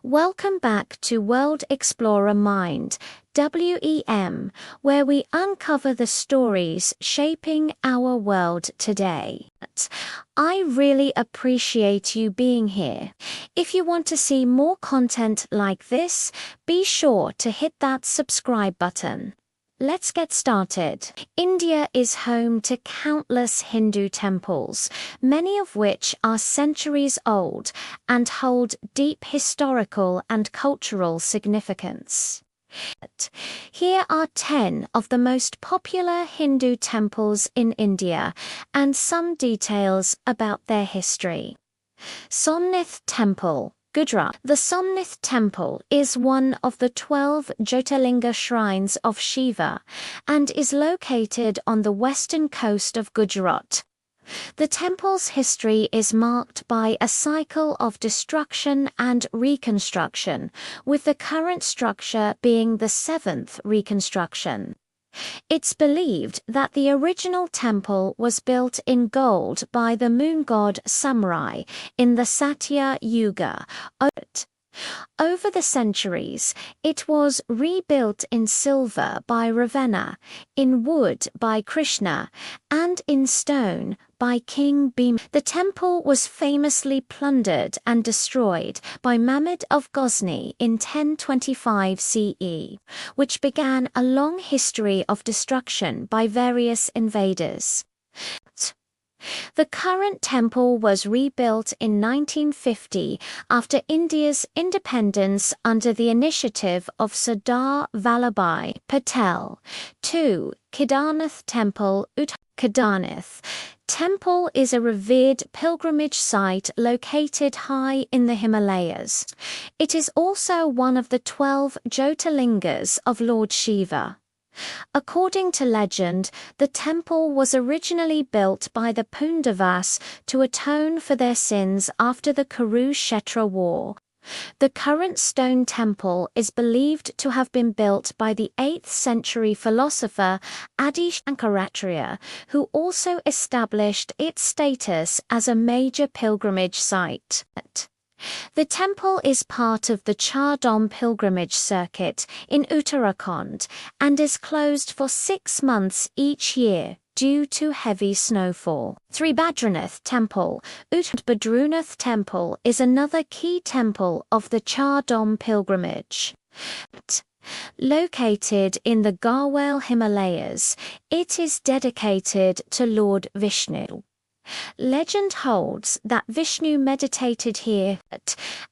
Welcome back to World Explorer Mind, WEM, where we uncover the stories shaping our world today. I really appreciate you being here. If you want to see more content like this, be sure to hit that subscribe button. Let's get started. India is home to countless Hindu temples, many of which are centuries old and hold deep historical and cultural significance. Here are 10 of the most popular Hindu temples in India and some details about their history. Somnath Temple, Gujarat. The Somnath Temple is one of the 12 Jyotirlinga shrines of Shiva and is located on the western coast of Gujarat. The temple's history is marked by a cycle of destruction and reconstruction, with the current structure being the 7th reconstruction. It's believed that the original temple was built in gold by the moon god Samurai in the Satya Yuga. Over the centuries, it was rebuilt in silver by Ravenna, in wood by Krishna, and in stone by King Bhima. The temple was famously plundered and destroyed by Mahmud of Ghazni in 1025 CE, which began a long history of destruction by various invaders. The current temple was rebuilt in 1950 after India's independence under the initiative of Sardar Vallabhbhai Patel. 2. Kedarnath Temple, Uttar Kedarnath Temple is a revered pilgrimage site located high in the Himalayas. It is also one of the 12 Jyotirlingas of Lord Shiva. According to legend, the temple was originally built by the Pandavas to atone for their sins after the Kuru-Kshetra war. The current stone temple is believed to have been built by the 8th century philosopher Adi Shankaracharya, who also established its status as a major pilgrimage site. The temple is part of the Char Dham pilgrimage circuit in Uttarakhand and is closed for 6 months each year due to heavy snowfall. 3. Badrinath Temple, Badrinath Temple is another key temple of the Char Dham pilgrimage. Located in the Garhwal Himalayas, it is dedicated to Lord Vishnu. Legend holds that Vishnu meditated here,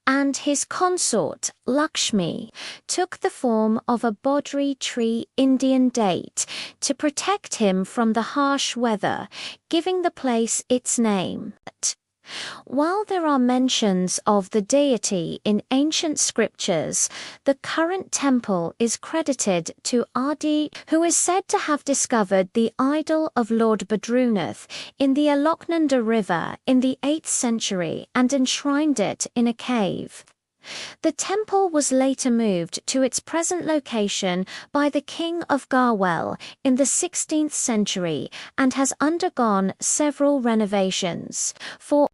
and his consort, Lakshmi, took the form of a Bodhri tree Indian date to protect him from the harsh weather, giving the place its name. While there are mentions of the deity in ancient scriptures, the current temple is credited to Adi, who is said to have discovered the idol of Lord Badrinath in the Alaknanda River in the 8th century and enshrined it in a cave. The temple was later moved to its present location by the King of Garhwal in the 16th century and has undergone several renovations. For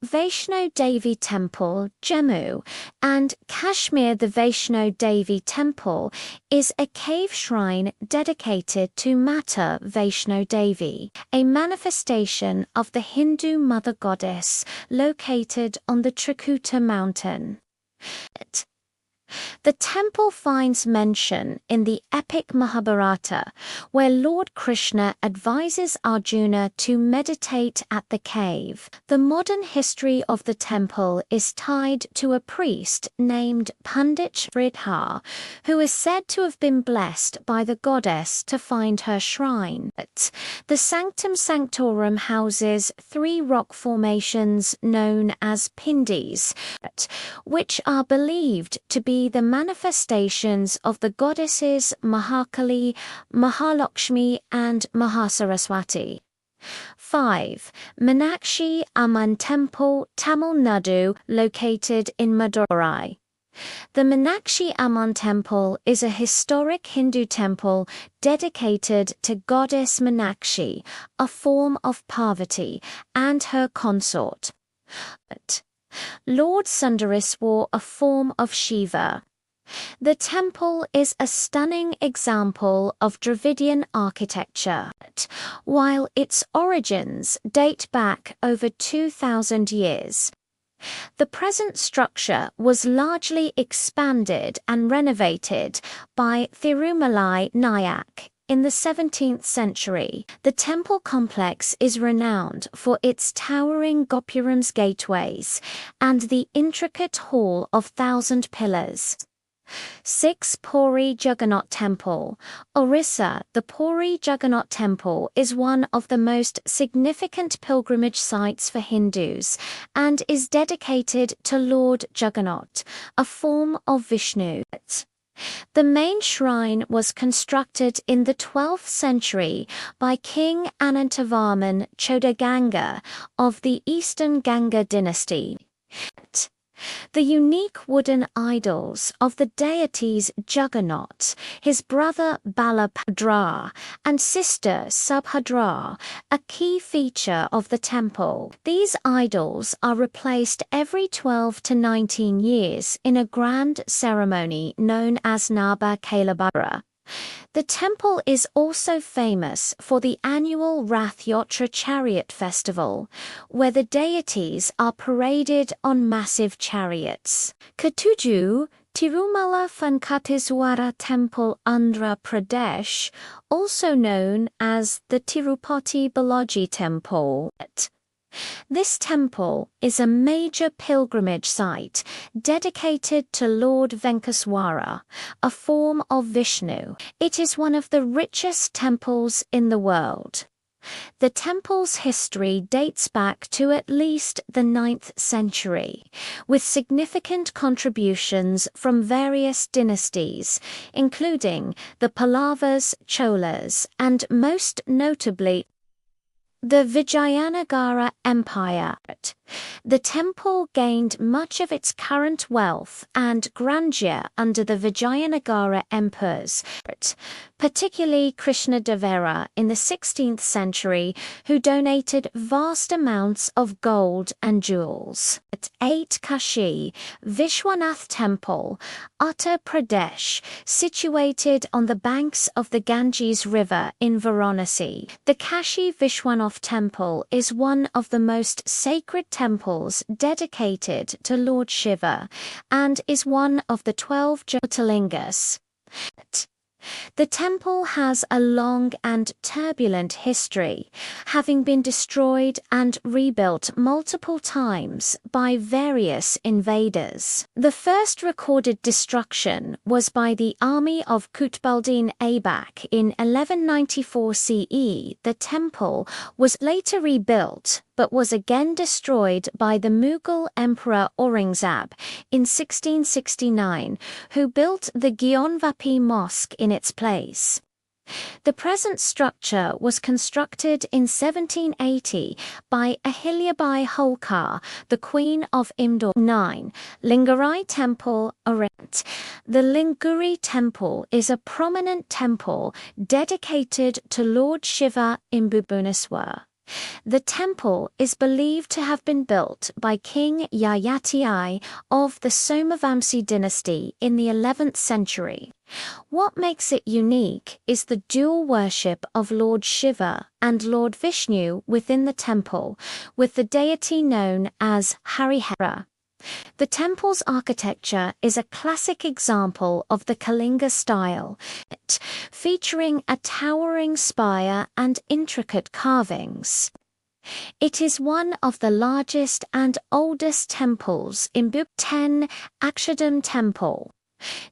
Vaishno Devi Temple, Jammu and Kashmir, the Vaishno Devi Temple is a cave shrine dedicated to Mata Vaishno Devi, a manifestation of the Hindu mother goddess located on the Trikuta mountain. The temple finds mention in the epic Mahabharata, where Lord Krishna advises Arjuna to meditate at the cave. The modern history of the temple is tied to a priest named Pandit Sridhar, who is said to have been blessed by the goddess to find her shrine. The Sanctum Sanctorum houses 3 rock formations known as pindis, which are believed to be the manifestations of the goddesses Mahakali, Mahalakshmi and Mahasaraswati. 5. Meenakshi Amman Temple, Tamil Nadu, located in Madurai. The Meenakshi Amman Temple is a historic Hindu temple dedicated to goddess Meenakshi, a form of Parvati, and her consort. Lord Sundariswar, a form of Shiva. The temple is a stunning example of Dravidian architecture, while its origins date back over 2,000 years. The present structure was largely expanded and renovated by Thirumalai Nayak in the 17th century. The temple complex is renowned for its towering gopurams gateways and the intricate hall of 1,000 pillars. 6. Puri Jagannath Temple. Orissa. The Puri Jagannath Temple is one of the most significant pilgrimage sites for Hindus and is dedicated to Lord Jagannath, a form of Vishnu. The main shrine was constructed in the 12th century by King Anantavarman Chodaganga of the Eastern Ganga dynasty. The unique wooden idols of the deities Jagannath, his brother Balabhadra, and sister Subhadra, a key feature of the temple. These idols are replaced every 12 to 19 years in a grand ceremony known as Naba Kalabhadra. The temple is also famous for the annual Rath Yatra chariot festival, where the deities are paraded on massive chariots. Ketujuh, Tirumala Venkateswara Temple, Andhra Pradesh, also known as the Tirupati Balaji Temple. This temple is a major pilgrimage site dedicated to Lord Venkateswara, a form of Vishnu. It is one of the richest temples in the world. The temple's history dates back to at least the 9th century, with significant contributions from various dynasties, including the Pallavas, Cholas, and most notably the Vijayanagara Empire. The temple gained much of its current wealth and grandeur under the Vijayanagara emperors, particularly Krishnadevara in the 16th century, who donated vast amounts of gold and jewels. At 8. Kashi Vishwanath Temple, Uttar Pradesh, situated on the banks of the Ganges River in Varanasi. The Kashi Vishwanath Temple is one of the most sacred temples dedicated to Lord Shiva and is one of the 12 Jyotirlingas. The temple has a long and turbulent history, having been destroyed and rebuilt multiple times by various invaders. The first recorded destruction was by the army of Qutbuddin Aibak in 1194 CE. The temple was later rebuilt, but was again destroyed by the Mughal Emperor Aurangzeb in 1669, who built the Gyanvapi Mosque in its place. The present structure was constructed in 1780 by Ahilyabai Holkar, the Queen of Indore. 9. Lingarai Temple, Orient. The Linguri Temple is a prominent temple dedicated to Lord Shiva in Bhubaneswar. The temple is believed to have been built by King Yayati of the Somavamsi dynasty in the 11th century. What makes it unique is the dual worship of Lord Shiva and Lord Vishnu within the temple, with the deity known as Harihara. The temple's architecture is a classic example of the Kalinga style, featuring a towering spire and intricate carvings. It is one of the largest and oldest temples in Bhutan. 10. Akshardham Temple,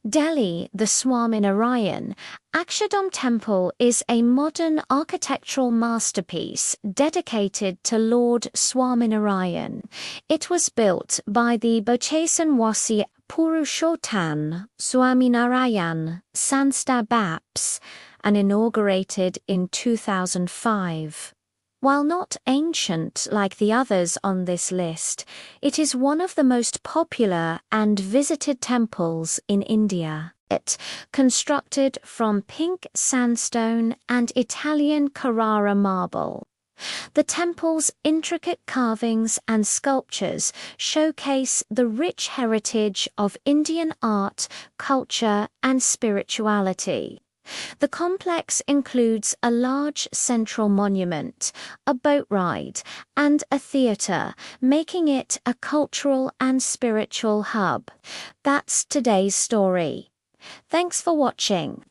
Delhi. The Swaminarayan Akshardham Temple is a modern architectural masterpiece dedicated to Lord Swaminarayan. It was built by the Bochesanwasi Purushottam Swaminarayan Sanstha Baps and inaugurated in 2005. While not ancient like the others on this list, it is one of the most popular and visited temples in India. It, constructed from pink sandstone and Italian Carrara marble. The temple's intricate carvings and sculptures showcase the rich heritage of Indian art, culture, and spirituality. The complex includes a large central monument, a boat ride, and a theatre, making it a cultural and spiritual hub. That's today's story. Thanks for watching.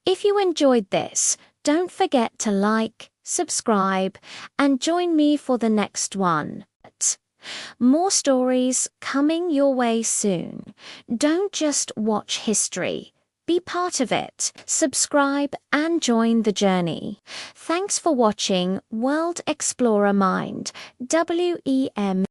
If you enjoyed this, don't forget to like, subscribe, and join me for the next one. More stories coming your way soon. Don't just watch history. Be part of it. Subscribe and join the journey. Thanks for watching World Explorer Mind, WEM.